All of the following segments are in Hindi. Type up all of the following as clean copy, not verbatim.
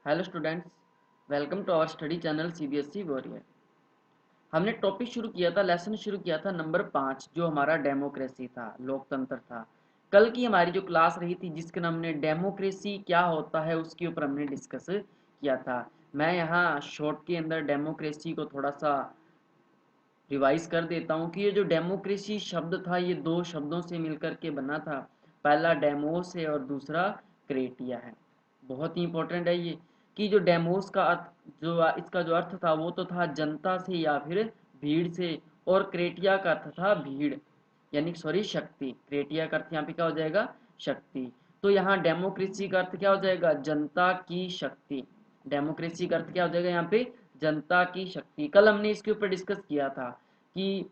Hello students, welcome to our study channel CBSE warrior. हमने टॉपिक शुरू किया था, लेसन शुरू किया था नंबर 5, जो हमारा डेमोक्रेसी था, लोकतंत्र था। कल की हमारी जो क्लास रही थी जिसके नाम हमने डेमोक्रेसी क्या होता है उसके ऊपर हमने डिस्कस किया था। मैं यहाँ शॉर्ट के अंदर डेमोक्रेसी को थोड़ा सा रिवाइज कर देता हूँ कि ये जो डेमोक्रेसी शब्द था ये दो शब्दों से मिलकर के बना था। पहला डेमोस है और दूसरा क्रेटिया है। बहुत ही इंपॉर्टेंट है ये कि जो डेमोस का अर्थ, जो इसका जो अर्थ था वो तो था जनता से या फिर भीड़ से, और क्रेटिया का अर्थ था भीड़, यानी सॉरी शक्ति। क्रेटिया का अर्थ यहाँ पे क्या हो जाएगा? शक्ति। तो यहाँ डेमोक्रेसी का अर्थ क्या हो जाएगा? जनता की शक्ति। डेमोक्रेसी का अर्थ क्या हो जाएगा यहाँ पे? जनता की शक्ति। कल हमने इसके ऊपर डिस्कस किया था कि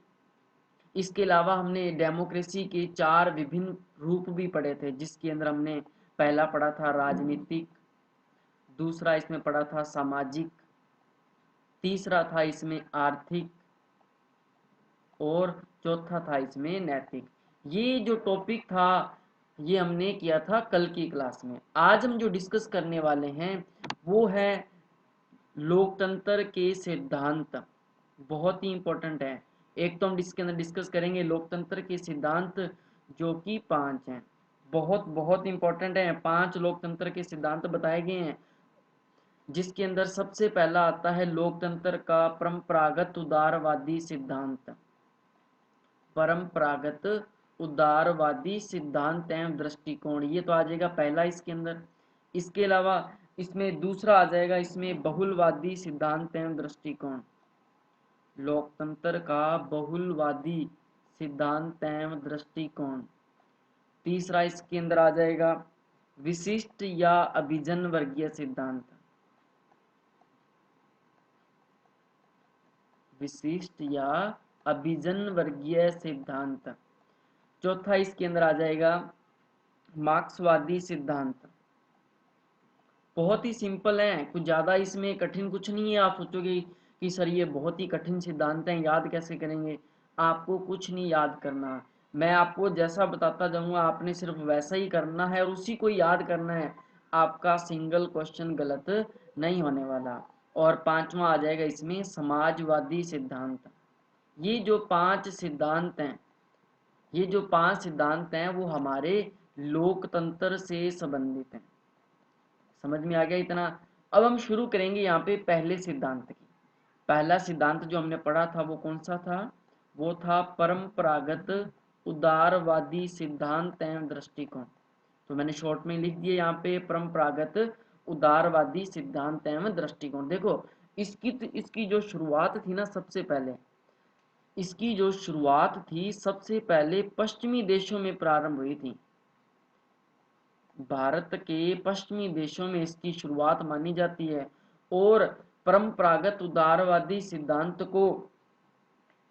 इसके अलावा हमने डेमोक्रेसी के 4 विभिन्न रूप भी पढ़े थे, जिसके अंदर हमने पहला पढ़ा था राजनीतिक, दूसरा इसमें पढ़ा था सामाजिक, तीसरा था इसमें आर्थिक, और चौथा था इसमें नैतिक। ये जो टॉपिक था ये हमने किया था कल की क्लास में। आज हम जो डिस्कस करने वाले हैं वो है लोकतंत्र के सिद्धांत। बहुत ही इंपॉर्टेंट है। एक तो हम इसके अंदर डिस्कस करेंगे लोकतंत्र के सिद्धांत, जो कि 5 हैं। बहुत बहुत इंपॉर्टेंट है। 5 लोकतंत्र के सिद्धांत बताए गए हैं, जिसके अंदर सबसे पहला आता है लोकतंत्र का परंपरागत उदारवादी सिद्धांत। परंपरागत उदारवादी सिद्धांत एवं दृष्टिकोण, ये तो आ जाएगा पहला इसके अंदर। इसके अलावा इसमें दूसरा आ जाएगा इसमें बहुलवादी सिद्धांत एवं दृष्टिकोण। लोकतंत्र का बहुलवादी सिद्धांत एवं दृष्टिकोण। तीसरा इसके अंदर आ जाएगा विशिष्ट या अभिजन वर्गीय सिद्धांत। विशिष्ट या अभिजन वर्गीय सिद्धांत। चौथा इसके अंदर आ जाएगा मार्क्सवादी सिद्धांत। बहुत ही सिंपल है, कुछ ज़्यादा इसमें कठिन कुछ नहीं है। आप सोचोगे कि सर ये बहुत ही कठिन सिद्धांत हैं, याद कैसे करेंगे? आपको कुछ नहीं याद करना। मैं आपको जैसा बताता जाऊंगा आपने सिर्फ वैसा ही करना है और उसी को याद करना है। आपका सिंगल क्वेश्चन गलत नहीं होने वाला। और पांचवा आ जाएगा इसमें समाजवादी सिद्धांत। ये जो 5 सिद्धांत हैं, ये जो 5 सिद्धांत हैं वो हमारे लोकतंत्र से संबंधित हैं। समझ में आ गया इतना? अब हम शुरू करेंगे यहाँ पे पहले सिद्धांत की। पहला सिद्धांत जो हमने पढ़ा था वो कौन सा था? वो था परंपरागत उदारवादी सिद्धांत एवं दृष्टिकोण। तो मैंने शॉर्ट में लिख दिया यहाँ पे परंपरागत उदारवादी सिद्धांत एवं दृष्टिकोण। देखो इसकी जो शुरुआत थी ना, सबसे पहले इसकी जो शुरुआत थी सबसे पहले पश्चिमी देशों में प्रारंभ हुई थी। भारत के पश्चिमी देशों में इसकी शुरुआत मानी जाती है। और परंपरागत उदारवादी सिद्धांत को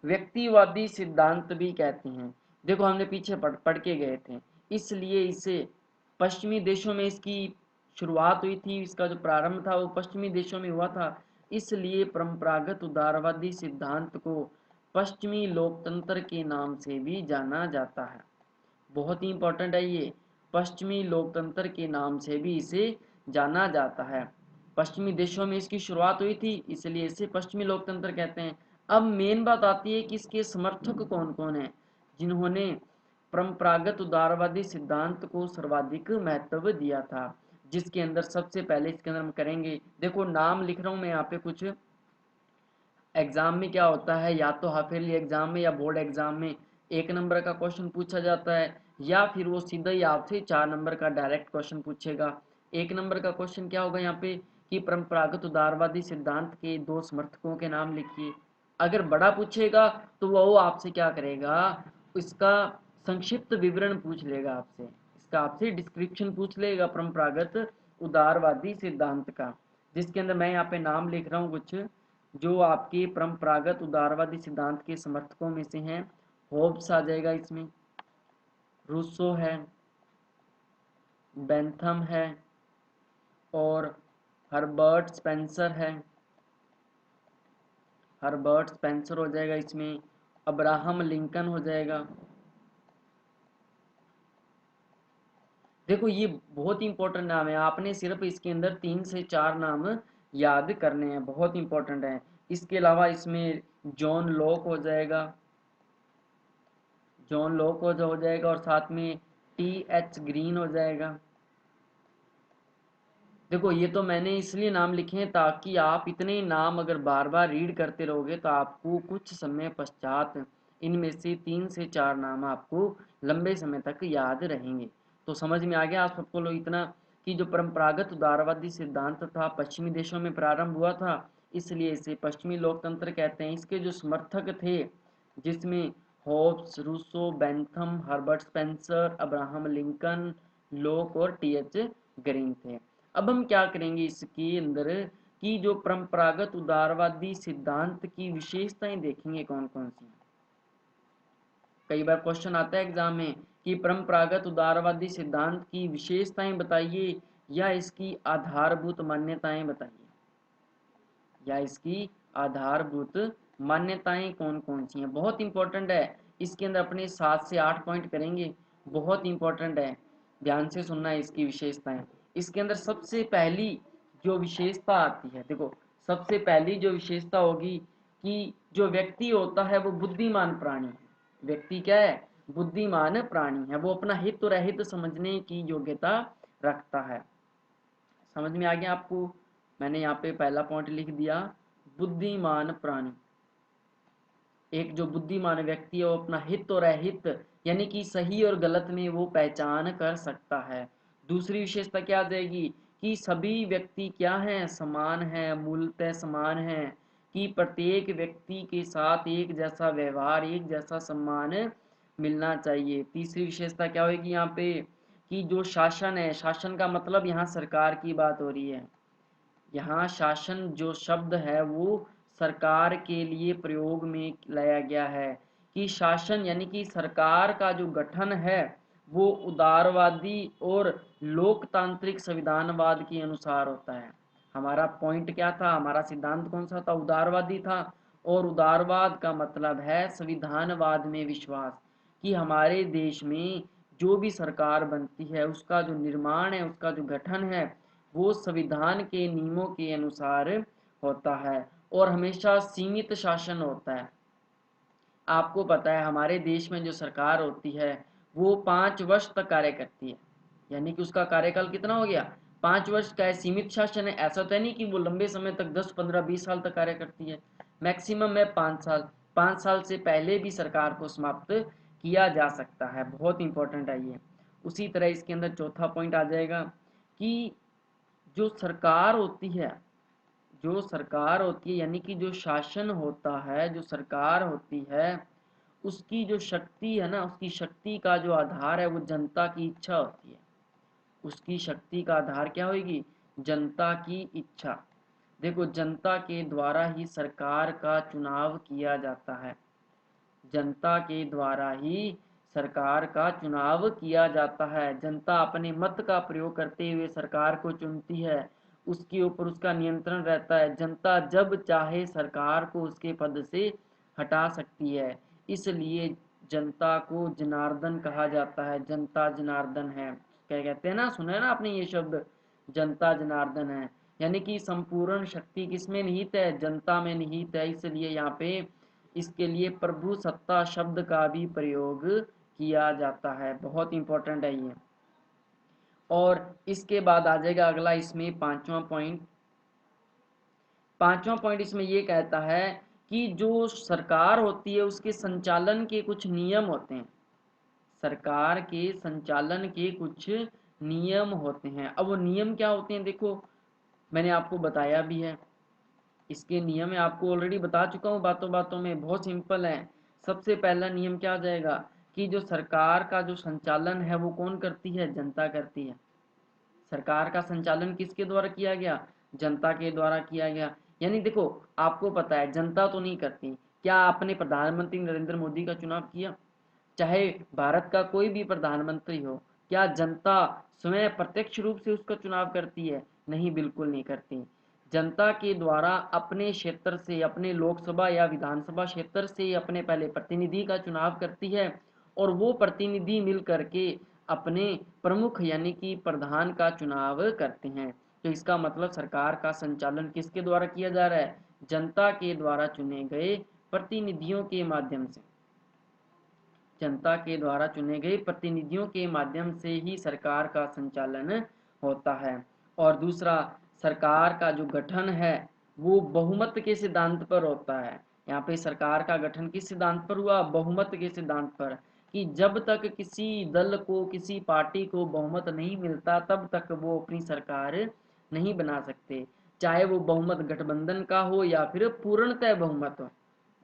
व्यक्तिवादी सिद्धांत भी कहते हैं। देखो हमने पीछे पढ़ के गए थे, इसलिए इसे पश्चिमी देशों में इसकी शुरुआत हुई थी। इसका जो प्रारंभ था वो पश्चिमी देशों में हुआ था, इसलिए परंपरागत उदारवादी सिद्धांत को पश्चिमी लोकतंत्र के नाम से भी जाना जाता है। बहुत ही इंपॉर्टेंट है ये, पश्चिमी लोकतंत्र के नाम से भी इसे जाना जाता है। पश्चिमी देशों में इसकी शुरुआत हुई थी, इसलिए इसे पश्चिमी लोकतंत्र कहते हैं। अब मेन बात आती है कि इसके समर्थक कौन कौन है, जिन्होंने परंपरागत उदारवादी सिद्धांत को सर्वाधिक महत्व दिया था। जिसके अंदर सबसे पहले इसके अंदर हम करेंगे, देखो नाम लिख रहा हूं मैं यहाँ पे। कुछ एग्जाम में क्या होता है, या तो हाफ ईयरली एग्जाम में या बोर्ड एग्जाम में 1 नंबर का क्वेश्चन पूछा जाता है, या फिर वो सीधा ही आपसे 4 नंबर का डायरेक्ट क्वेश्चन पूछेगा। 1 नंबर का क्वेश्चन क्या होगा यहाँ पे कि परंपरागत उदारवादी सिद्धांत के 2 समर्थकों के नाम लिखिए। अगर बड़ा पूछेगा तो वो आपसे क्या करेगा, इसका संक्षिप्त विवरण पूछ लेगा आपसे, इसका आपसे डिस्क्रिप्शन पूछ लेगा परंपरागत उदारवादी सिद्धांत का। जिसके अंदर मैं यहाँ पे नाम लिख रहा हूँ कुछ जो आपके परंपरागत उदारवादी सिद्धांत के समर्थकों में से हैं। होब्स आ जाएगा इसमें, रूसो है, बेंथम है, और हर्बर्ट स्पेंसर है। हर्बर्ट स्पेंसर हो जाएगा इसमें, अब्राहम लिंकन हो जाएगा, देखो ये बहुत इंपॉर्टेंट नाम है, आपने सिर्फ इसके अंदर 3 से 4 नाम याद करने हैं, बहुत इंपॉर्टेंट है। इसके अलावा इसमें जॉन लॉक हो जाएगा, जॉन लॉक हो जाएगा, और साथ में T.H. ग्रीन हो जाएगा। देखो ये तो मैंने इसलिए नाम लिखे हैं ताकि आप इतने नाम अगर बार बार रीड करते रहोगे तो आपको कुछ समय पश्चात इनमें से 3 से 4 नाम आपको लंबे समय तक याद रहेंगे। तो समझ में आ गया आप सबको लोग इतना कि जो परंपरागत उदारवादी सिद्धांत था पश्चिमी देशों में प्रारंभ हुआ था, इसलिए इसे पश्चिमी लोकतंत्र कहते हैं। इसके जो समर्थक थे, जिसमें Hobbes, Rousseau, Bentham, Herbert Spencer, Abraham Lincoln, Locke और T.H. ग्रीन थे। अब हम क्या करेंगे इसके अंदर कि जो परंपरागत उदारवादी सिद्धांत की विशेषताएं देखेंगे कौन कौन सी। कई बार क्वेश्चन आता है एग्जाम में कि परंपरागत उदारवादी सिद्धांत की विशेषताएं बताइए या इसकी आधारभूत मान्यताएं बताइए, या इसकी आधारभूत मान्यताएं कौन कौन सी हैं। बहुत इंपॉर्टेंट है, इसके अंदर अपने 7 से 8 पॉइंट करेंगे, बहुत इंपॉर्टेंट है, ध्यान से सुनना है इसकी विशेषताएं। इसके अंदर सबसे पहली जो विशेषता आती है, देखो सबसे पहली जो विशेषता होगी कि जो व्यक्ति होता है वो बुद्धिमान प्राणी है। व्यक्ति क्या है, बुद्धिमान प्राणी है, वो अपना हित और अहित समझने की योग्यता रखता है। समझ में आ गया आपको, मैंने यहाँ पे पहला पॉइंट लिख दिया, बुद्धिमान प्राणी। एक जो बुद्धिमान व्यक्ति है वो अपना हित और अहित यानी कि सही और गलत में वो पहचान कर सकता है। दूसरी विशेषता क्या आ जाएगी कि सभी व्यक्ति क्या हैं, समान हैं, मूलतः समान हैं, कि प्रत्येक व्यक्ति के साथ एक जैसा व्यवहार, एक जैसा सम्मान मिलना चाहिए। तीसरी विशेषता क्या होगी यहाँ पे कि जो शासन है, शासन का मतलब यहाँ सरकार की बात हो रही है। यहाँ शासन जो शब्द है वो सरकार के लिए प्रयोग में लाया गया है कि शासन यानी कि सरकार का जो गठन है वो उदारवादी और लोकतांत्रिक संविधानवाद के अनुसार होता है। हमारा पॉइंट क्या था, हमारा सिद्धांत कौन सा था, उदारवादी था। और उदारवाद का मतलब है संविधानवाद में विश्वास, कि हमारे देश में जो भी सरकार बनती है उसका जो निर्माण है, उसका जो गठन है वो संविधान के नियमों के अनुसार होता है और हमेशा सीमित शासन होता है। आपको पता है हमारे देश में जो सरकार होती है वो 5 वर्ष तक कार्य करती है, यानी कि उसका कार्यकाल कितना हो गया, 5 वर्ष का है। सीमित शासन है, ऐसा तो नहीं कि वो लंबे समय तक 10, 15, 20 साल तक कार्य करती है। मैक्सिमम है 5 साल, 5 साल से पहले भी सरकार को समाप्त किया जा सकता है। बहुत इंपॉर्टेंट है ये। उसी तरह इसके अंदर चौथा पॉइंट आ जाएगा कि जो सरकार होती है, जो सरकार होती है यानी कि जो शासन होता है, जो सरकार होती है उसकी जो शक्ति है ना, उसकी शक्ति का जो आधार है वो जनता की इच्छा होती है। उसकी शक्ति का आधार क्या होगी, जनता की इच्छा। देखो जनता के द्वारा ही सरकार का चुनाव किया जाता है, जनता के द्वारा ही सरकार का चुनाव किया जाता है। जनता अपने मत का प्रयोग करते हुए सरकार को चुनती है, उसके ऊपर उसका नियंत्रण रहता है। जनता जब चाहे सरकार को उसके पद से हटा सकती है, इसलिए जनता को जनार्दन कहा जाता है। जनता जनार्दन है, क्या कहते हैं ना, सुना है ना आपने ये शब्द, जनता जनार्दन है। यानी कि संपूर्ण शक्ति किसमें निहित है, जनता में निहित है। इसलिए यहाँ पे इसके लिए प्रभु सत्ता शब्द का भी प्रयोग किया जाता है। बहुत इंपॉर्टेंट है ये। और इसके बाद आ जाएगा अगला, इसमें पांचवा पॉइंट। पांचवा पॉइंट इसमें ये कहता है कि जो सरकार होती है उसके संचालन के कुछ नियम होते हैं, सरकार के संचालन के कुछ नियम होते हैं। अब वो नियम क्या होते हैं, देखो मैंने आपको बताया भी है, इसके नियम मैं आपको ऑलरेडी बता चुका हूँ बातों बातों में, बहुत सिंपल है। सबसे पहला नियम क्या आ जाएगा कि जो सरकार का जो संचालन है वो कौन करती है, जनता करती है। सरकार का संचालन किसके द्वारा किया गया, जनता के द्वारा किया गया। यानी देखो आपको पता है जनता तो नहीं करती, क्या आपने प्रधानमंत्री नरेंद्र मोदी का चुनाव किया, चाहे भारत का कोई भी प्रधानमंत्री हो, क्या जनता स्वयं प्रत्यक्ष रूप से उसका चुनाव करती है, नहीं, बिल्कुल नहीं करती। जनता के द्वारा अपने क्षेत्र से, अपने लोकसभा या विधानसभा क्षेत्र से अपने पहले प्रतिनिधि का चुनाव करती है और वो प्रतिनिधि मिल करके अपने प्रमुख यानी कि प्रधान का चुनाव करते हैं। तो इसका मतलब सरकार का संचालन किसके द्वारा किया जा रहा है? जनता के द्वारा चुने गए प्रतिनिधियों के माध्यम से। जनता के द्वारा चुने गए प्रतिनिधियों के माध्यम से ही सरकार का संचालन होता है। और दूसरा, सरकार का जो गठन है वो बहुमत के सिद्धांत पर होता है। यहाँ पे सरकार का गठन किस सिद्धांत पर हुआ? बहुमत के सिद्धांत पर, कि जब तक किसी दल को, किसी पार्टी को बहुमत नहीं मिलता तब तक वो अपनी सरकार नहीं बना सकते, चाहे वो बहुमत गठबंधन का हो या फिर पूर्णतः बहुमत हो।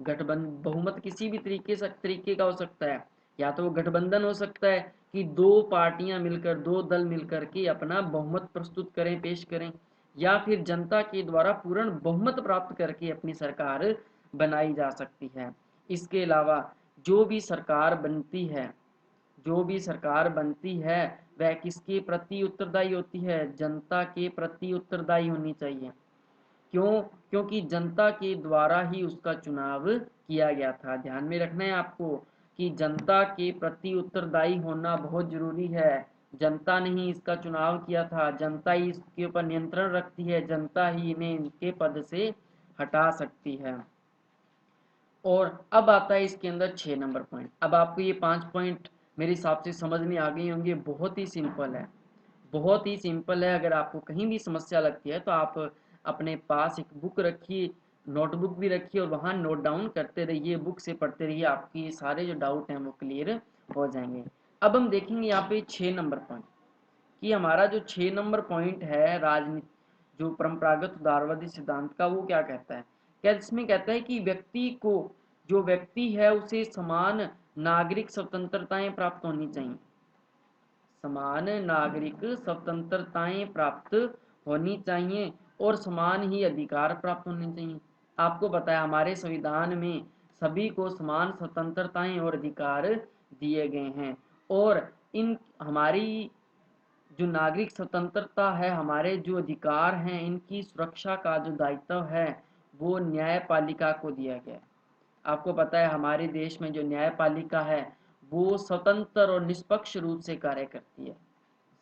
गठबंधन बहुमत किसी भी तरीके का हो सकता है, या तो वो गठबंधन हो सकता है कि दो पार्टियां मिलकर, दो दल मिलकर के अपना बहुमत प्रस्तुत करें, पेश करें, या फिर जनता के द्वारा पूर्ण बहुमत प्राप्त करके अपनी सरकार बनाई जा सकती है। इसके अलावा जो भी सरकार बनती है, जो भी सरकार बनती है वह किसके प्रति उत्तरदायी होती है? जनता के प्रति उत्तरदायी होनी चाहिए। क्यों? क्योंकि जनता के द्वारा ही उसका चुनाव किया गया था। ध्यान में रखना है आपको कि जनता के प्रति उत्तरदायी होना बहुत जरूरी है। जनता ने ही इसका चुनाव किया था, जनता ही इसके ऊपर नियंत्रण रखती है, जनता ही इन्हें इनके पद से हटा सकती है। और अब आता है इसके अंदर 6 नंबर पॉइंट। अब आपको ये 5 पॉइंट मेरे हिसाब से समझ में आ गए होंगे। बहुत ही सिंपल है, बहुत ही सिंपल है। अगर आपको कहीं भी समस्या लगती है तो आप अपने पास एक बुक रखिए, नोटबुक भी रखिए और वहाँ नोट डाउन करते रहिए, बुक से पढ़ते रहिए, आपकी सारे जो डाउट हैं वो क्लियर हो जाएंगे। अब हम देखेंगे यहाँ पे 6 नंबर पॉइंट, कि हमारा जो 6 नंबर पॉइंट है राजनीति, जो परंपरागत उदारवादी सिद्धांत का, वो क्या कहता है? क्या इसमें कहता है कि व्यक्ति को, जो व्यक्ति है उसे समान नागरिक स्वतंत्रताएं प्राप्त होनी चाहिए, समान नागरिक स्वतंत्रताएं प्राप्त होनी चाहिए और समान ही अधिकार प्राप्त होने चाहिए। आपको पता है हमारे संविधान में सभी को समान स्वतंत्रताएं और अधिकार दिए गए हैं, और इन हमारी जो नागरिक स्वतंत्रता है, हमारे जो अधिकार हैं, इनकी सुरक्षा का जो दायित्व है वो न्यायपालिका को दिया गया है। आपको पता है हमारे देश में जो न्यायपालिका है वो स्वतंत्र और निष्पक्ष रूप से कार्य करती है,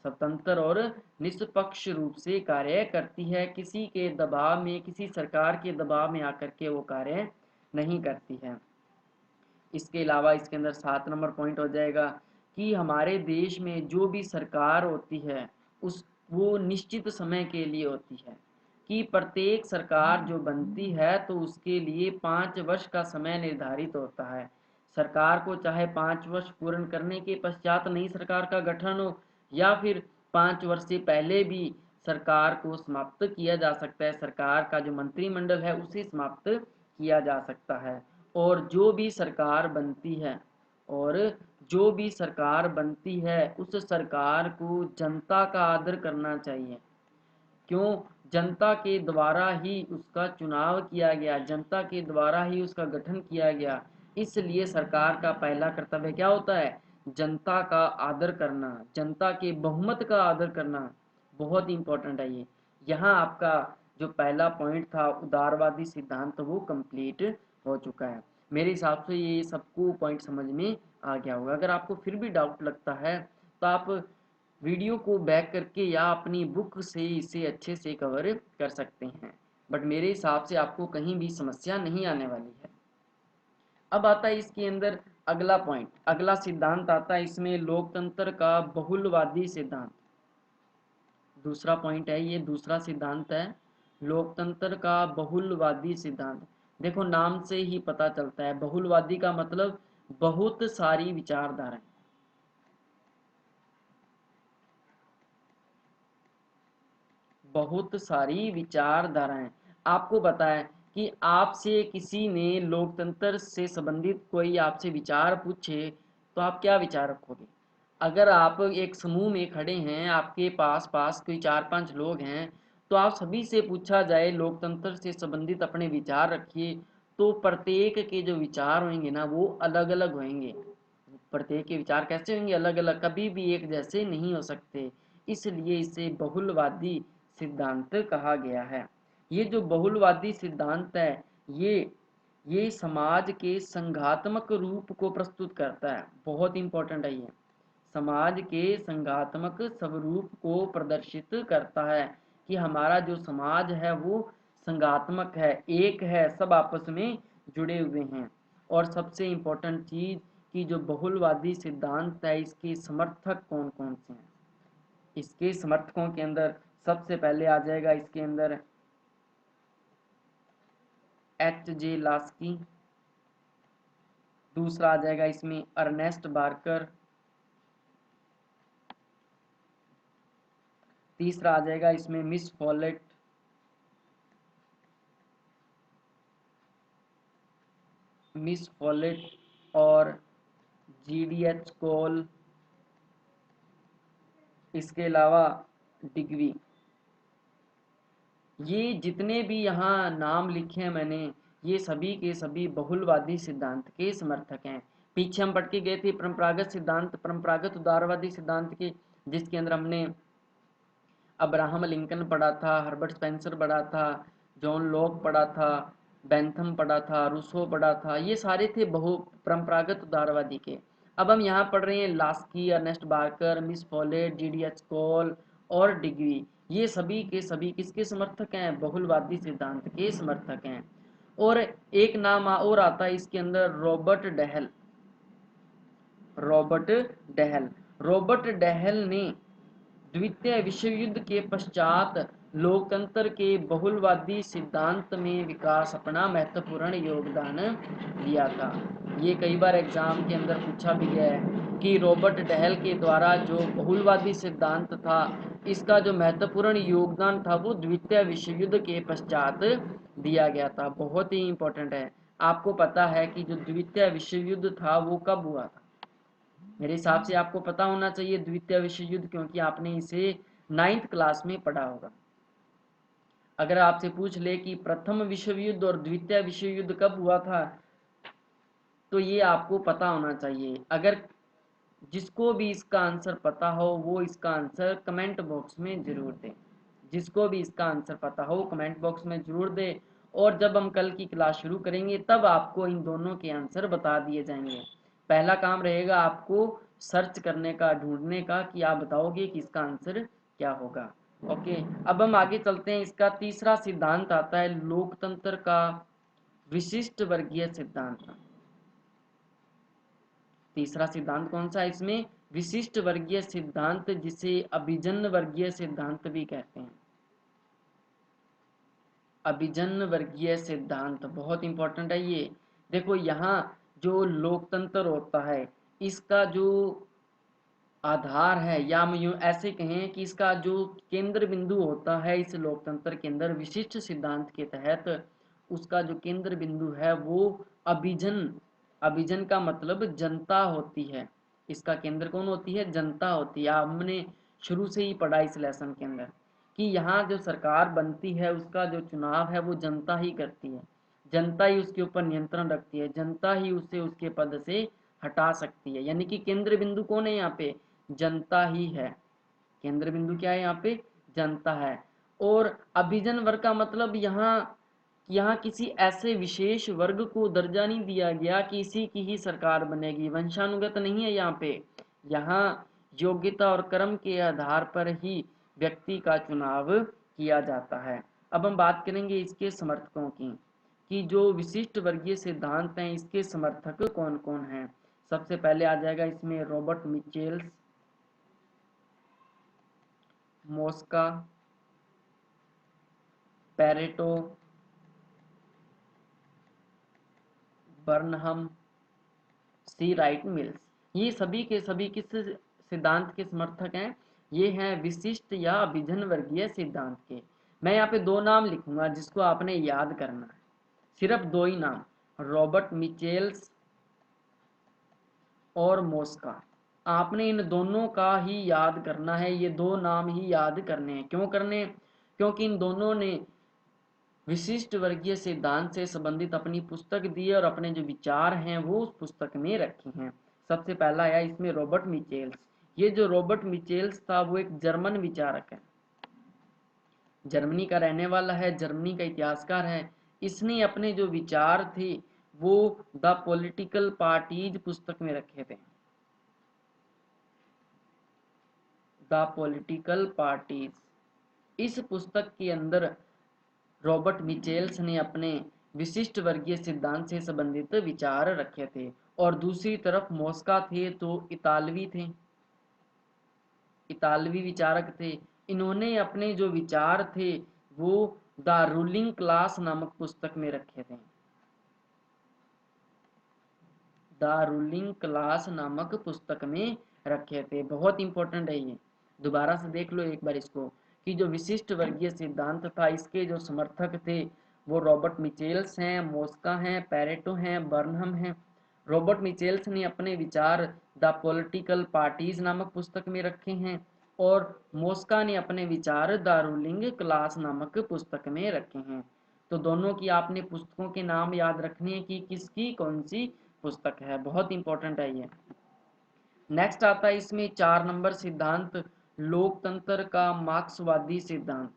स्वतंत्र और निष्पक्ष रूप से कार्य करती है, किसी के दबाव में, किसी सरकार के दबाव में आकर के वो कार्य नहीं करती है। इसके अलावा इसके अंदर 7 नंबर पॉइंट हो जाएगा कि हमारे देश में जो भी सरकार होती है उस वो निश्चित समय के लिए होती है, कि प्रत्येक सरकार जो बनती है तो उसके लिए 5 वर्ष का समय निर्धारित होता है। सरकार को चाहे 5 वर्ष पूर्ण करने के पश्चात नई सरकार का गठन हो या फिर 5 वर्ष से पहले भी सरकार को समाप्त किया जा सकता है, सरकार का जो मंत्रिमंडल है उसे समाप्त किया जा सकता है। और जो भी सरकार बनती है, और जो भी सरकार बनती है उस सरकार को जनता का आदर करना चाहिए। क्यों? जनता के द्वारा ही उसका चुनाव किया गया, जनता के द्वारा ही उसका गठन किया गया, इसलिए सरकार का पहला कर्तव्य क्या होता है? जनता का आदर करना, जनता के बहुमत का आदर करना। बहुत इंपॉर्टेंट है ये। यहाँ आपका जो पहला पॉइंट था उदारवादी सिद्धांत वो कंप्लीट हो चुका है। मेरे हिसाब से ये सबको पॉइंट समझ में आ गया होगा। अगर आपको फिर भी डाउट लगता है तो आप वीडियो को बैक करके या अपनी बुक से इसे अच्छे से कवर कर सकते हैं, बट मेरे हिसाब से आपको कहीं भी समस्या नहीं आने वाली है। अब आता है इसके अंदर अगला पॉइंट, अगला सिद्धांत आता है इसमें लोकतंत्र का बहुलवादी सिद्धांत। दूसरा पॉइंट है, ये दूसरा सिद्धांत है लोकतंत्र का बहुलवादी सिद्धांत। देखो नाम से ही पता चलता है, बहुलवादी का मतलब बहुत सारी विचारधाराएं, बहुत सारी विचारधाराएं। आपको पता है कि आपसे किसी ने लोकतंत्र से संबंधित कोई आपसे विचार पूछे तो आप क्या विचार रखोगे? अगर आप एक समूह में खड़े हैं, आपके पास पास कोई 4-5 लोग हैं, तो आप सभी से पूछा जाए लोकतंत्र से संबंधित अपने विचार रखिए, तो प्रत्येक के जो विचार होंगे ना वो अलग अलग होंगे। प्रत्येक के विचार कैसे होंगे? अलग अलग, कभी भी एक जैसे नहीं हो सकते। इसलिए इसे बहुलवादी सिद्धांत कहा गया है। ये जो बहुलवादी सिद्धांत है ये ये समाज के संघात्मक रूप को प्रस्तुत करता है। बहुत इंपॉर्टेंट है ये, समाज के संघात्मक स्वरूप को प्रदर्शित करता है कि हमारा जो समाज है वो संघात्मक है, एक है, सब आपस में जुड़े हुए हैं। और सबसे इम्पोर्टेंट चीज कि जो बहुलवादी सिद्धांत है इसके समर्थक कौन कौन से हैं। इसके समर्थकों के अंदर सबसे पहले आ जाएगा इसके अंदर H.J. लास्की, दूसरा आ जाएगा इसमें अर्नेस्ट बार्कर, तीसरा आ जाएगा इसमें मिस फॉलेट और GDH कोल, इसके अलावा डिग्री। ये जितने भी यहाँ नाम लिखे हैं मैंने, ये सभी के सभी बहुलवादी सिद्धांत के समर्थक हैं। पीछे हम पढ़ के गए थे परंपरागत सिद्धांत, परंपरागत उदारवादी सिद्धांत के, जिसके अंदर हमने अब्राहम लिंकन पढ़ा था, हर्बर्ट स्पेंसर पढ़ा था, जॉन लॉक पढ़ा था, बेंथम पढ़ा था, रूसो पढ़ा था। ये सारे थे बहु परंपरागत उदारवादी के। अब हम यहाँ पढ़ रहे हैं Laski, Ernest Barker, Miss Follett, GDH Cole और डिग्री। ये सभी के सभी किसके समर्थक हैं? बहुलवादी सिद्धांत के समर्थक हैं। और एक नाम और आता है इसके अंदर, रॉबर्ट डहल। रॉबर्ट डहल ने द्वितीय विश्व युद्ध के पश्चात लोकतंत्र के बहुलवादी सिद्धांत में विकास अपना महत्वपूर्ण योगदान दिया था। ये कई बार एग्जाम के अंदर पूछा भी गया है कि रॉबर्ट डहल के द्वारा जो बहुलवादी सिद्धांत था इसका जो महत्वपूर्ण योगदान था वो द्वितीय विश्व युद्ध के पश्चात दिया गया था। बहुत ही इंपॉर्टेंट है। आपको पता है कि जो द्वितीय विश्व युद्ध था वो कब हुआ था? मेरे हिसाब से आपको पता होना चाहिए द्वितीय विश्व युद्ध, क्योंकि आपने इसे 9th क्लास में पढ़ा होगा। अगर आपसे पूछ ले कि प्रथम विश्व युद्ध और द्वितीय विश्व युद्ध कब हुआ था, तो ये आपको पता होना चाहिए। अगर जिसको भी इसका आंसर पता हो वो इसका आंसर कमेंट बॉक्स में जरूर दे। जिसको भी इसका आंसर पता हो कमेंट बॉक्स में जरूर दे। और जब हम कल की क्लास शुरू करेंगे तब आपको इन दोनों के आंसर बता दिए जाएंगे। पहला काम रहेगा आपको सर्च करने का, ढूंढने का, कि आप बताओगे कि इसका आंसर क्या होगा। ओके, अब हम आगे चलते हैं। इसका तीसरा सिद्धांत आता है लोकतंत्र का विशिष्ट वर्गीय सिद्धांत। तीसरा सिद्धांत कौन सा है इसमें? विशिष्ट वर्गीय सिद्धांत, जिसे अभिजन्य वर्गीय सिद्धांत भी कहते हैं। अभिजन्य वर्गीय सिद्धांत बहुत इंपॉर्टेंट है ये। देखो यहाँ जो लोकतंत्र होता है इसका जो आधार है, या हम यूं ऐसे कहें कि इसका जो केंद्र बिंदु होता है इस लोकतंत्र के अंदर विशिष्ट सिद्धांत के तहत, उसका जो केंद्र बिंदु है वो अभिजन, अभिजन का मतलब जनता होती है। इसका केंद्र कौन होती है? जनता होती है। हमने शुरू से ही पढ़ा इस लेसन के अंदर कि यहाँ जो सरकार बनती है उसका जो चुनाव है वो जनता ही करती है। जनता ही उसके ऊपर नियंत्रण रखती है, जनता ही उसे उसके पद से हटा सकती है। यानी कि केंद्र बिंदु कौन है यहाँ पे? जनता ही है। केंद्र बिंदु क्या है यहाँ पे? जनता है। और अभिजन वर्ग का मतलब यहाँ किसी ऐसे विशेष वर्ग को दर्जा नहीं दिया गया कि इसी की ही सरकार बनेगी, वंशानुगत नहीं है यहाँ पे। यहाँ योग्यता और कर्म के आधार पर ही व्यक्ति का चुनाव किया जाता है। अब हम बात करेंगे इसके समर्थकों की, कि जो विशिष्ट वर्गीय सिद्धांत हैं इसके समर्थक कौन कौन हैं। सबसे पहले आ जाएगा इसमें रॉबर्ट मिचेल्स, मोस्का, पेरेटो, बर्नहम, सी राइट मिल्स। ये सभी के सभी किस सिद्धांत के समर्थक हैं? ये हैं विशिष्ट या अभिजन वर्गीय सिद्धांत के। मैं यहाँ पे दो नाम लिखूंगा जिसको आपने याद करना है, सिर्फ दो ही नाम, रॉबर्ट मिचेल्स और मोस्का। आपने इन दोनों का ही याद करना है, ये दो नाम ही याद करने हैं। क्यों करने? क्योंकि इन दोनों ने विशिष्ट वर्गीय सिद्धांत से संबंधित अपनी पुस्तक दी और अपने जो विचार हैं वो उस पुस्तक में रखे हैं। सबसे पहला आया इसमें रॉबर्ट मिचेल्स। ये जो रॉबर्ट मिचेल्स था वो एक जर्मन विचारक है, जर्मनी का रहने वाला है, जर्मनी का इतिहासकार है। इसने अपने जो विचार थे वो द पॉलिटिकल पार्टीज पुस्तक में रखे थे। The political parties. इस पुस्तक के अंदर रॉबर्ट मिचेल्स ने अपने विशिष्ट वर्गीय सिद्धांत से संबंधित विचार रखे थे, और दूसरी तरफ मोस्का थे तो इतालवी विचारक थे। इन्होंने अपने जो विचार थे वो द रूलिंग क्लास नामक पुस्तक में रखे थे। द रूलिंग क्लास नामक पुस्तक में रखे थे। बहुत इंपॉर्टेंट है ये, दोबारा से देख लो एक बार इसको, कि जो विशिष्ट वर्गीय सिद्धांत था इसके जो समर्थक थे वो रॉबर्ट मिचेल्स हैं, मोस्का हैं, पैरेटो हैं, बर्नहम हैं। रॉबर्ट मिचेल्स ने अपने विचार द पॉलिटिकल पार्टीज नामक पुस्तक में रखे हैं, और मोस्का ने अपने विचार द रूलिंग क्लास नामक पुस्तक में रखे हैं। तो दोनों की आपने पुस्तकों के नाम याद रखने हैं कि किसकी कौन सी पुस्तक है, बहुत इंपॉर्टेंट है ये। नेक्स्ट आता है इसमें 4 नंबर सिद्धांत, लोकतंत्र का मार्क्सवादी सिद्धांत।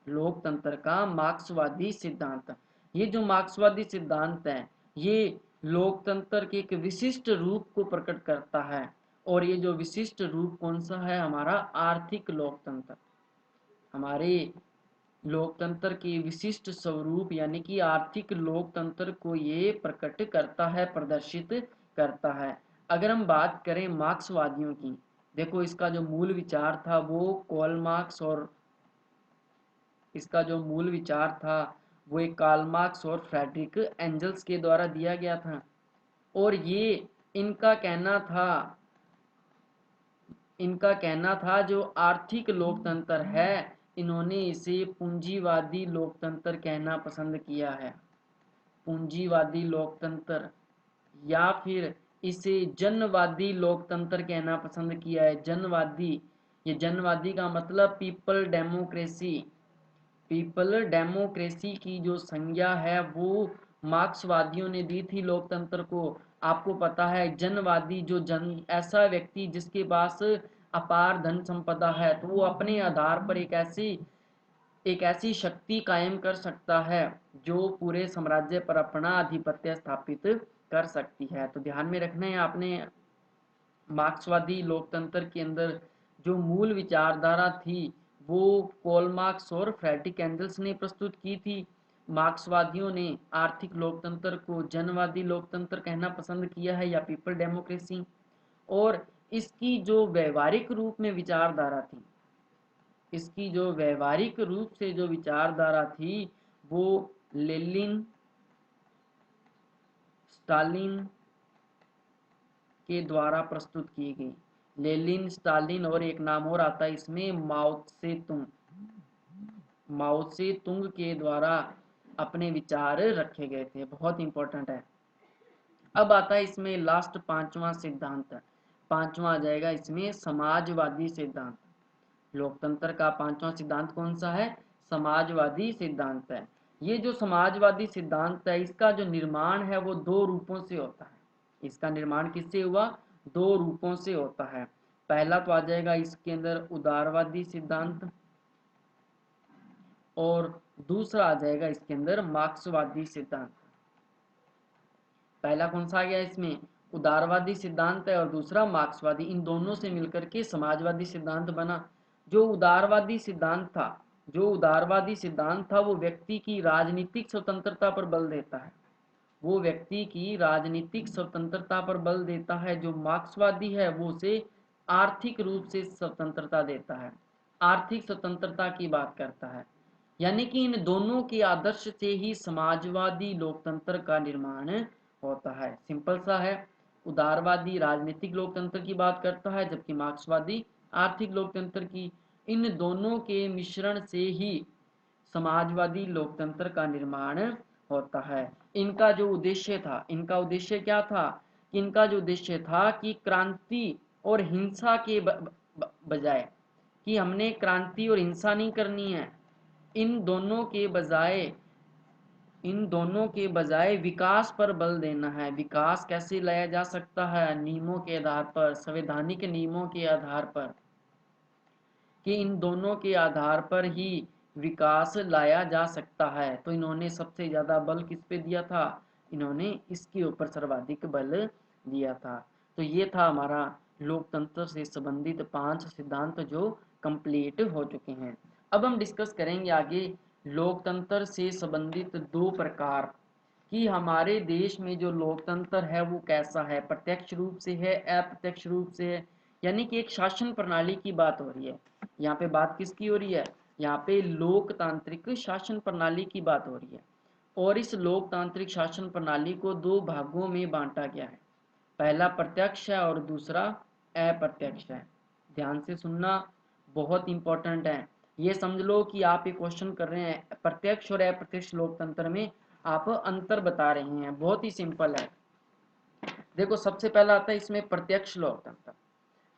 लोकतंत्र का मार्क्सवादी सिद्धांत, ये जो मार्क्सवादी सिद्धांत है ये लोकतंत्र के एक विशिष्ट रूप को प्रकट करता है, और ये जो विशिष्ट रूप कौन सा है, हमारा आर्थिक लोकतंत्र। हमारे लोकतंत्र के विशिष्ट स्वरूप यानी कि आर्थिक लोकतंत्र को ये प्रकट करता है, प्रदर्शित करता है। अगर हम बात करें मार्क्सवादियों की, देखो इसका जो मूल विचार था वो कार्ल मार्क्स और इसका जो मूल विचार था वो एक कार्ल मार्क्स और फ्रेडरिक एंजल्स के द्वारा दिया गया था। और ये इनका कहना था जो आर्थिक लोकतंत्र है इन्होंने इसे पूंजीवादी लोकतंत्र कहना पसंद किया है। पूंजीवादी लोकतंत्र, या फिर इसे जनवादी लोकतंत्र कहना पसंद किया है। जनवादी, ये जनवादी का मतलब पीपल डेमोक्रेसी की जो संज्ञा है वो मार्क्सवादियों ने दी थी लोकतंत्र को। आपको पता है जनवादी जो ऐसा व्यक्ति जिसके पास अपार धन संपदा है तो वो अपने आधार पर एक ऐसी शक्ति कायम कर सकता है जो पूरे साम्राज्य पर अपना आधिपत्य स्थापित कर सकती है। तो ध्यान में रखना है आपने, मार्क्सवादी लोकतंत्र के अंदर जो मूल विचारधारा थी वो कार्ल मार्क्स और फ्रेडरिक एंजल्स ने प्रस्तुत की थी। मार्क्सवादियों ने आर्थिक लोकतंत्र को जनवादी लोकतंत्र कहना पसंद किया है या पीपल डेमोक्रेसी। और इसकी जो व्यवहारिक रूप में विचारधारा थी, इसकी जो व्यवहारिक रूप से जो विचारधारा थी वो लेनिन, स्टालिन के द्वारा प्रस्तुत की गई। लेनिन, स्टालिन और एक नाम और आता है इसमें माओ से तुंग के द्वारा अपने विचार रखे गए थे। बहुत इंपॉर्टेंट है। अब आता है इसमें लास्ट पांचवा सिद्धांत, पांचवा आ जाएगा इसमें समाजवादी सिद्धांत। लोकतंत्र का पांचवा सिद्धांत कौन सा है, समाजवादी सिद्धांत है। ये जो समाजवादी सिद्धांत है इसका जो निर्माण है वो दो रूपों से होता है। इसका निर्माण किससे हुआ, दो रूपों से होता है। पहला तो आ जाएगा इसके अंदर उदारवादी सिद्धांत, और दूसरा आ जाएगा इसके अंदर मार्क्सवादी सिद्धांत। पहला कौन सा आ गया इसमें, उदारवादी सिद्धांत है, और दूसरा मार्क्सवादी। इन दोनों से मिलकर के समाजवादी सिद्धांत बना। जो उदारवादी सिद्धांत था वो व्यक्ति की राजनीतिक स्वतंत्रता पर बल देता है। वो व्यक्ति की राजनीतिक स्वतंत्रता पर बल देता है। जो मार्क्सवादी है वो उसे आर्थिक रूप से स्वतंत्रता देता है, आर्थिक स्वतंत्रता की बात करता है। यानी कि इन दोनों के आदर्श से ही समाजवादी लोकतंत्र का निर्माण होता है। सिंपल सा है, उदारवादी राजनीतिक लोकतंत्र की बात करता है जबकि मार्क्सवादी आर्थिक लोकतंत्र की। इन दोनों के मिश्रण से ही समाजवादी लोकतंत्र का निर्माण होता है। इनका जो उद्देश्य था, इनका उद्देश्य क्या था, इनका जो उद्देश्य था कि क्रांति और हिंसा के बजाय, कि हमने क्रांति और हिंसा नहीं करनी है, इन दोनों के बजाय विकास पर बल देना है। विकास कैसे लाया जा सकता है, नियमों के आधार पर, संवैधानिक नियमों के आधार पर, कि इन दोनों के आधार पर ही विकास लाया जा सकता है। तो इन्होंने सबसे ज्यादा बल किस पे दिया था, इन्होंने इसके ऊपर सर्वाधिक बल दिया था। तो ये था हमारा लोकतंत्र से संबंधित 5 सिद्धांत जो कंप्लीट हो चुके हैं। अब हम डिस्कस करेंगे आगे लोकतंत्र से संबंधित 2 प्रकार कि हमारे देश में जो लोकतंत्र है वो कैसा है, प्रत्यक्ष रूप से है, अप्रत्यक्ष रूप से है, यानी कि एक शासन प्रणाली की बात हो रही है। यहाँ पे बात किसकी हो रही है? यहाँ पे लोकतांत्रिक शासन प्रणाली की बात हो रही है। और इस लोकतांत्रिक शासन प्रणाली को 2 भागों में बांटा गया है। पहला प्रत्यक्ष है और दूसरा अप्रत्यक्ष है। ध्यान से सुनना, बहुत इंपॉर्टेंट है। ये समझ लो कि आप एक क्वेश्चन कर रहे हैं प्रत्यक्ष और अप्रत्यक्ष लोकतंत्र में आप अंतर बता रहे हैं, बहुत ही सिंपल है। देखो सबसे पहला आता है इसमें प्रत्यक्ष लोकतंत्र।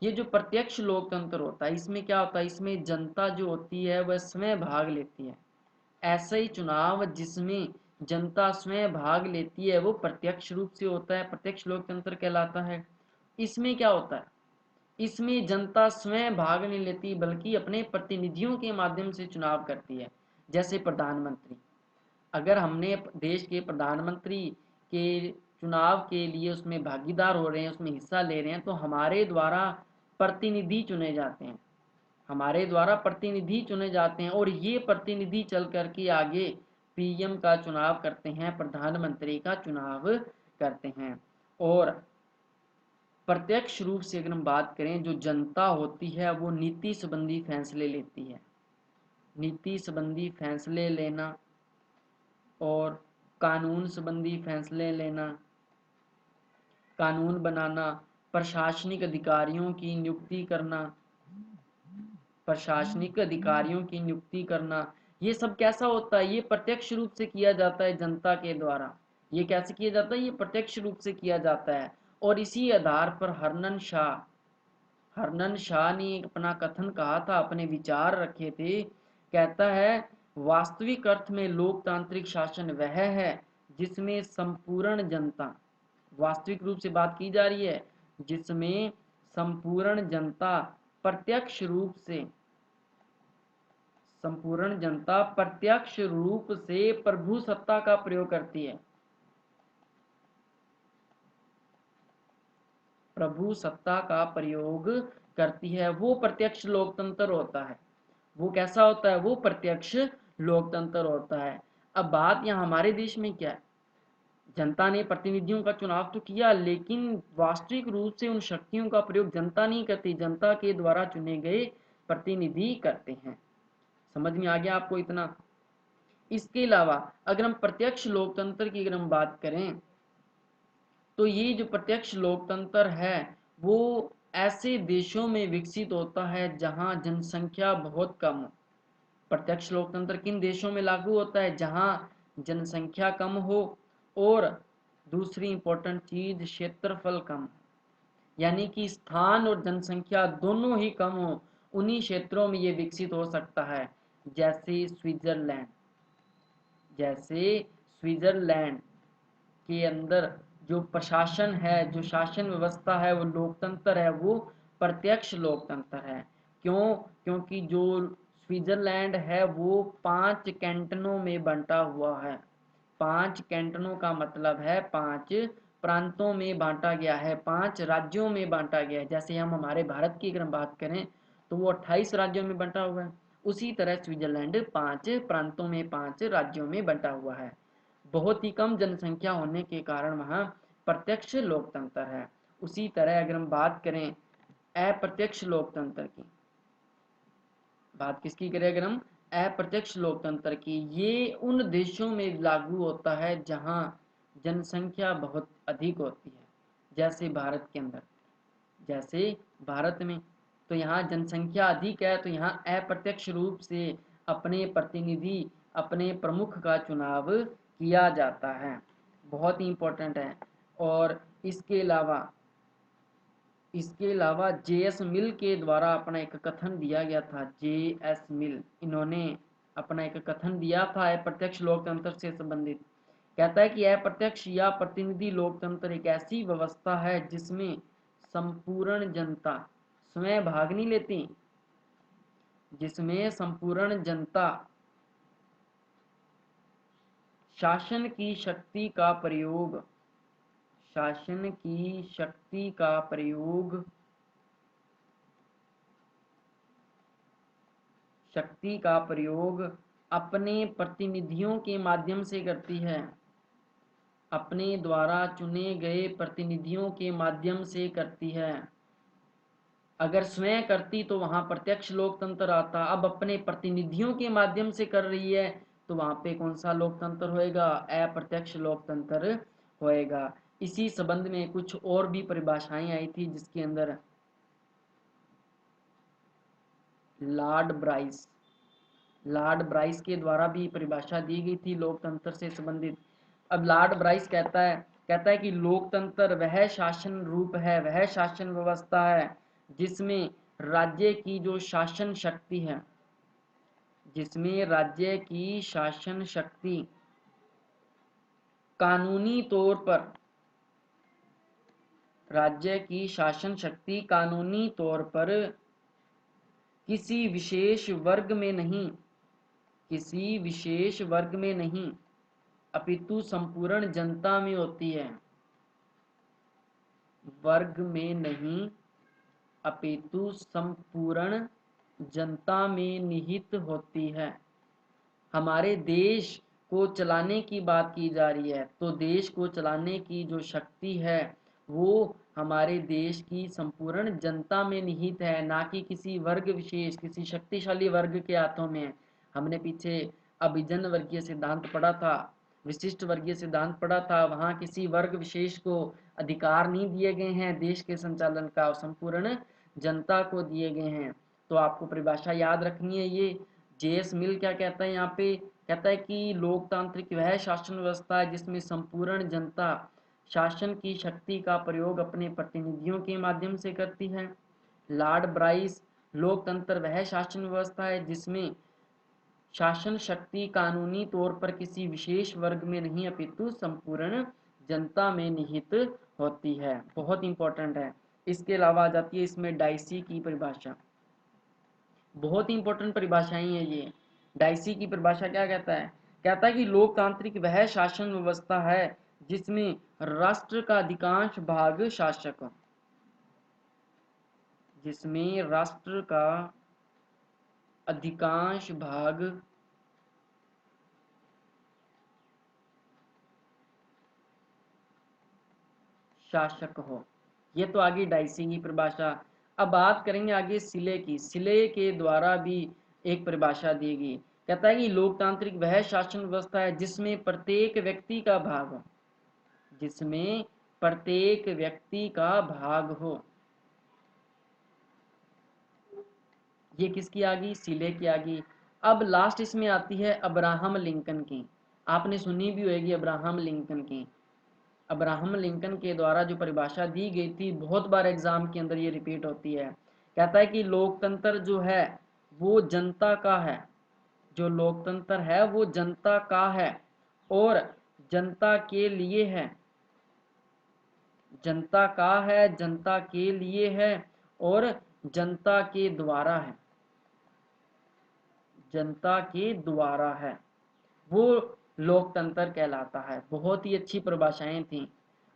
ये जो प्रत्यक्ष लोकतंत्र होता है इसमें क्या होता है, इसमें जनता जो होती है वह स्वयं भाग लेती है। ऐसा ही चुनाव जिसमें जनता स्वयं भाग लेती है वो प्रत्यक्ष रूप से होता है, प्रत्यक्ष लोकतंत्र कहलाता है। इसमें क्या होता है, इसमें जनता स्वयं भाग नहीं लेती बल्कि अपने प्रतिनिधियों के माध्यम से चुनाव करती है। जैसे प्रधानमंत्री, अगर हमने देश के प्रधानमंत्री के चुनाव के लिए उसमें भागीदार हो रहे हैं, उसमें हिस्सा ले रहे हैं, तो हमारे द्वारा प्रतिनिधि चुने जाते हैं, हमारे द्वारा प्रतिनिधि चुने जाते हैं और ये प्रतिनिधि चल करके आगे पीएम का चुनाव करते हैं, प्रधानमंत्री का चुनाव करते हैं। और प्रत्यक्ष रूप से अगर हम बात करें, जो जनता होती है वो नीति संबंधी फैसले लेती है। नीति संबंधी फैसले लेना और कानून संबंधी फैसले लेना, कानून बनाना, प्रशासनिक अधिकारियों की नियुक्ति करना, प्रशासनिक अधिकारियों की नियुक्ति करना, ये सब कैसा होता है, ये प्रत्यक्ष रूप से किया जाता है जनता के द्वारा। ये कैसे किया जाता है, ये प्रत्यक्ष रूप से किया जाता है। और इसी आधार पर हरनन शाह ने अपना कथन कहा था, अपने विचार रखे थे। कहता है वास्तविक अर्थ में लोकतांत्रिक शासन वह है जिसमें संपूर्ण जनता, वास्तविक रूप से बात की जा रही है, जिसमें संपूर्ण जनता प्रत्यक्ष रूप से, संपूर्ण जनता प्रत्यक्ष रूप से प्रभु सत्ता का प्रयोग करती है, प्रभु सत्ता का प्रयोग करती है, वो प्रत्यक्ष लोकतंत्र होता है। वो कैसा होता है, वो प्रत्यक्ष लोकतंत्र होता है। अब बात यहाँ हमारे देश में क्या है, जनता ने प्रतिनिधियों का चुनाव तो किया लेकिन वास्तविक रूप से उन शक्तियों का प्रयोग जनता नहीं करती, जनता के द्वारा चुने गए प्रतिनिधि करते हैं। समझ में आ गया आपको इतना? इसके अलावा अगर हम प्रत्यक्ष लोकतंत्र की अगर हम बात करें, तो ये जो प्रत्यक्ष लोकतंत्र है वो ऐसे देशों में विकसित होता है जहां जनसंख्या बहुत कम हो। प्रत्यक्ष लोकतंत्र किन देशों में लागू होता है, जहां जनसंख्या कम हो और दूसरी इंपॉर्टेंट चीज क्षेत्रफल कम हो, यानी कि स्थान और जनसंख्या दोनों ही कम हो, उन्हीं क्षेत्रों में ये विकसित हो सकता है। जैसे स्विट्जरलैंड, जैसे स्विट्जरलैंड के अंदर जो प्रशासन है, जो शासन व्यवस्था है, वो लोकतंत्र है, वो प्रत्यक्ष लोकतंत्र है। क्यों? क्योंकि जो स्विट्जरलैंड है वो 5 कैंटनों में बंटा हुआ है। 5 कैंटनों का मतलब है 5 प्रांतों में बांटा गया है, 5 राज्यों में बांटा गया है। जैसे हम हमारे भारत की अगर हम बात करें तो वो 28 राज्यों में बंटा हुआ है, उसी तरह स्विट्जरलैंड 5 प्रांतों में, 5 राज्यों में बंटा हुआ है। बहुत ही कम जनसंख्या होने के कारण वहाँ प्रत्यक्ष लोकतंत्र है। उसी तरह अगर हम बात करें अप्रत्यक्ष लोकतंत्र की, बात किसकी करें अगर हम अप्रत्यक्ष लोकतंत्र की, ये उन देशों में लागू होता है जहाँ जनसंख्या बहुत अधिक होती है। जैसे भारत के अंदर, जैसे भारत में, तो यहाँ जनसंख्या अधिक है तो यहाँ अप्रत्यक्ष रूप से अपने प्रतिनिधि, अपने प्रमुख का चुनाव किया जाता है। बहुत ही इंपॉर्टेंट है। और इसके अलावा जे.एस. मिल के द्वारा अपना एक कथन दिया गया था, जे.एस. मिल, इन्होंने अपना एक कथन दिया था अप्रत्यक्ष लोकतंत्र से संबंधित। कहता है कि अप्रत्यक्ष या प्रतिनिधि लोकतंत्र एक ऐसी व्यवस्था है जिसमें संपूर्ण जनता स्वयं भाग नहीं लेती, जिसमें संपूर्ण जनता शासन की शक्ति का प्रयोग, शासन की शक्ति का प्रयोग शक्ति का प्रयोग अपने प्रतिनिधियों के माध्यम से करती है, अपने द्वारा चुने गए प्रतिनिधियों के माध्यम से करती है। अगर स्वयं करती तो वहां प्रत्यक्ष लोकतंत्र आता, अब अपने प्रतिनिधियों के माध्यम से कर रही है तो वहां पे कौन सा लोकतंत्र होएगा? अप्रत्यक्ष लोकतंत्र होएगा। इसी संबंध में कुछ और भी परिभाषाएं आई थी जिसके अंदर लॉर्ड ब्राइस के द्वारा भी परिभाषा दी गई थी लोकतंत्र से संबंधित। अब लॉर्ड ब्राइस कहता है कि लोकतंत्र वह शासन रूप है, वह शासन व्यवस्था है जिसमें राज्य की जो शासन शक्ति है, जिसमें राज्य की शासन शक्ति कानूनी तौर पर, राज्य की शासन शक्ति कानूनी तौर पर किसी विशेष वर्ग में नहीं, किसी विशेष वर्ग में नहीं अपितु संपूर्ण जनता में होती है। वर्ग में नहीं अपितु संपूर्ण जनता में निहित होती है। हमारे देश को चलाने की बात की जा रही है तो देश को चलाने की जो शक्ति है वो हमारे देश की संपूर्ण जनता में निहित है, ना कि किसी वर्ग विशेष, किसी शक्तिशाली वर्ग के हाथों में। हमने पीछे अभिजन वर्गीय सिद्धांत पढ़ा था, विशिष्ट वर्गीय सिद्धांत पढ़ा था, वहां किसी वर्ग विशेष को अधिकार नहीं दिए गए हैं देश के संचालन का, संपूर्ण जनता को दिए गए हैं। तो आपको परिभाषा याद रखनी है। ये जेएस मिल क्या कहता है यहाँ पे? कहता है कि लोकतांत्रिक वह शासन व्यवस्था है जिसमें संपूर्ण जनता शासन की शक्ति का प्रयोग अपने प्रतिनिधियों के माध्यम से करती है। लॉर्ड ब्राइस, लोकतंत्र वह शासन व्यवस्था है जिसमें शासन शक्ति कानूनी तौर पर किसी विशेष वर्ग में नहीं अपितु संपूर्ण जनता में निहित होती है। बहुत इंपॉर्टेंट है। इसके अलावा आ जाती है इसमें डाइसी की परिभाषा। बहुत ही इंपॉर्टेंट परिभाषाएं हैं ये। डाइसी की परिभाषा क्या कहता है? कहता है कि लोकतांत्रिक वह शासन व्यवस्था है जिसमें राष्ट्र का अधिकांश भाग शासक, जिसमें राष्ट्र का अधिकांश भाग शासक हो। ये तो आगे डाइसी की परिभाषा। अब बात करेंगे आगे सिले की। सिले के द्वारा भी एक परिभाषा दी गई। कहता है कि लोकतांत्रिक वह शासन व्यवस्था है जिसमें प्रत्येक व्यक्ति का भाग हो, जिसमें प्रत्येक व्यक्ति का भाग हो। ये किसकी आ गई? सिले की आ गई। अब लास्ट इसमें आती है अब्राहम लिंकन की। आपने सुनी भी होगी अब्राहम लिंकन की। अब्राहम लिंकन के द्वारा जो परिभाषा दी गई थी, बहुत बार एग्जाम के अंदर ये रिपीट होती है। कहता है कि लोकतंत्र जो है वो जनता का है, जो लोकतंत्र है वो जनता का है और जनता के लिए है, जनता का है, जनता के लिए है और जनता के द्वारा है, जनता के द्वारा है, वो लोकतंत्र कहलाता है। बहुत ही अच्छी परिभाषाएं थी।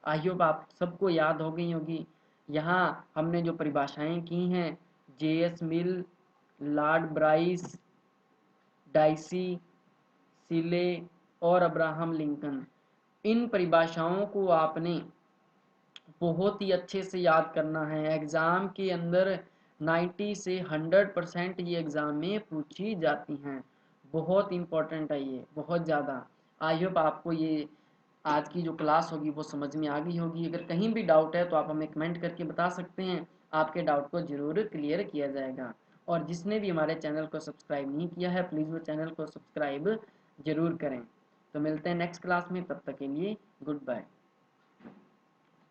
आई होप आप सबको याद हो गई होगी। यहाँ हमने जो परिभाषाएं की हैं, जेएस मिल, लॉर्ड ब्राइस, डाइसी, सिले और अब्राहम लिंकन, इन परिभाषाओं को आपने बहुत ही अच्छे से याद करना है। एग्ज़ाम के अंदर 90 से 100% ये एग्ज़ाम में पूछी जाती हैं। बहुत इंपॉर्टेंट है ये, बहुत ज़्यादा। आई होप आपको ये आज की जो क्लास होगी वो समझ में आ गई होगी। अगर कहीं भी डाउट है तो आप हमें कमेंट करके बता सकते हैं, आपके डाउट को ज़रूर क्लियर किया जाएगा। और जिसने भी हमारे चैनल को सब्सक्राइब नहीं किया है प्लीज़ वो चैनल को सब्सक्राइब ज़रूर करें। तो मिलते हैं नेक्स्ट क्लास में, तब तक के लिए गुड बाय।